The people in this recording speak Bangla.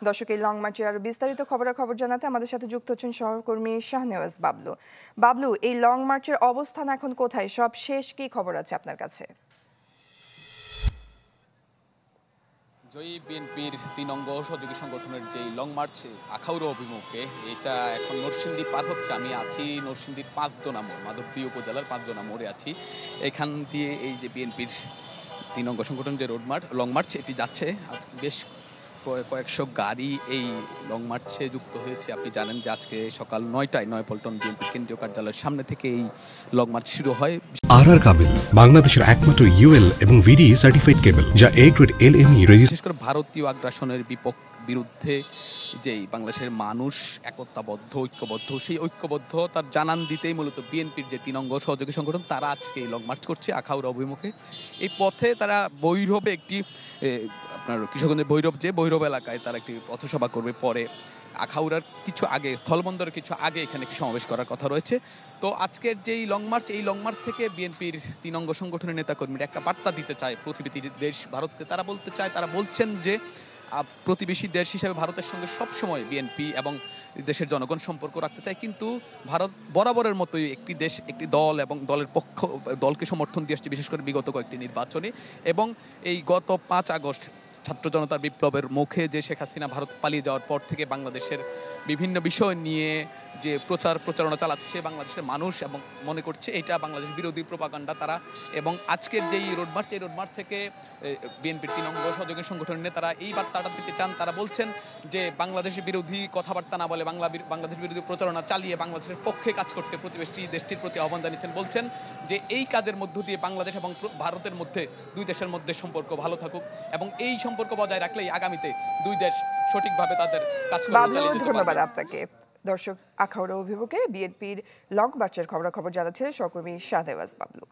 দর্শক, এই লং মার্চের আরো বিস্তারিত খবরাখবর জানাতে আমাদের সাথে যুক্ত হচ্ছেন সহকর্মী শাহনেওয়াজ বাবলু। বাবলু, এই লং মার্চের অবস্থান এখন কোথায়? সব শেষ কি খবর আছে আপনার কাছে? জয়ী বিএনপির ৩ অঙ্গ সহযোগী সংগঠনের যে লং মার্চ আখাউড়া অভিমুখে, এটা এখন নরসিংদী পার হচ্ছে। আমি আছি নরসিংদীর ৫ মোড়, মাধবদী উপজেলার ৫ মোড়ে আছি। এখান দিয়ে এই যে বিএনপির ৩ অঙ্গ সংগঠন যে লং মার্চ এটি যাচ্ছে। বেশ কয়েকশো গাড়ি এই লং মার্চে যুক্ত হয়েছে। আপনি জানেন যে আজকে সকাল ৯টায় নয়াপল্টন বিএনপি কেন্দ্রীয় কার্যালয়ের সামনে থেকে এই লং মার্চ শুরু হয়। আর কাবিল বাংলাদেশের একমাত্র ইউএল এবং ভিডি সার্টিফাইড কেবল, যা এ গ্রেড LME রেজিস্ট্রেশন। বিশেষ করে ভারতীয় আগ্রাসনের বিরুদ্ধে যেই বাংলাদেশের মানুষ ঐক্যবদ্ধ, সেই ঐক্যবদ্ধতার জানান দিতেই মূলত বিএনপির যে ৩ অঙ্গ সহযোগী সংগঠন তারা আজকে এই লং মার্চ করছে আখাউড়া অভিমুখে। এই পথে তারা ভৈরবে একটি আপনার কিশোরগঞ্জের ভৈরব এলাকায় তারা একটি পথসভা করবে। পরে আখাউড়ার কিছু আগে, স্থলবন্দরের কিছু আগে এখানে একটি সমাবেশ করার কথা রয়েছে। তো আজকের যেই লং মার্চ, এই লং মার্চ থেকে বিএনপির ৩ অঙ্গ সংগঠনের নেতাকর্মীরা একটা বার্তা দিতে চায় প্রতিবেশী দেশ ভারতকে। তারা বলছেন যে প্রতিবেশী দেশ হিসেবে ভারতের সঙ্গে সবসময় বিএনপি এবং দেশের জনগণ সম্পর্ক রাখতে চায়, কিন্তু ভারত বরাবরের মতোই একটি দেশ, একটি দল এবং দলকে সমর্থন দিয়ে আসছে, বিশেষ করে বিগত কয়েকটি নির্বাচনে। এবং এই গত ৫ আগস্ট ছাত্র জনতার বিপ্লবের মুখে যে শেখ হাসিনা ভারত পালিয়ে যাওয়ার পর থেকে বাংলাদেশের বিভিন্ন বিষয় নিয়ে যে প্রচারণা চালাচ্ছে বাংলাদেশের মানুষ, এবং মনে করছে এটা বাংলাদেশ বিরোধী প্রোপাগান্ডা তারা। এবং আজকের যেই রোড মার্চ, এই রোড মার্চ থেকে বিএনপির ৩ অঙ্গ সহযোগী সংগঠনের নেতারা এই বার্তাটা দিতে চান। তারা বলছেন যে বাংলাদেশের বিরোধী কথাবার্তা না বলে, বাংলাদেশ বিরোধী প্রচারণা চালিয়ে বাংলাদেশের পক্ষে কাজ করতে প্রতিবেশী দেশটির প্রতি আহ্বান জানিয়েছেন। বলছেন যে এই কাজের মধ্য দিয়ে বাংলাদেশ এবং ভারতের মধ্যে, দুই দেশের মধ্যে সম্পর্ক ভালো থাকুক, এবং এই সম্পর্ক বজায় রাখলেই আগামীতে দুই দেশ সঠিকভাবে তাদের কাজকর্ম চালিয়ে যেতে পারবে। ধন্যবাদ আপনাকে। দর্শক, আখাউড়া অভিমুখে বিএনপির লং মার্চের খবরাখবর জানাচ্ছে সহকর্মী শাহনেওয়াজ বাবলু।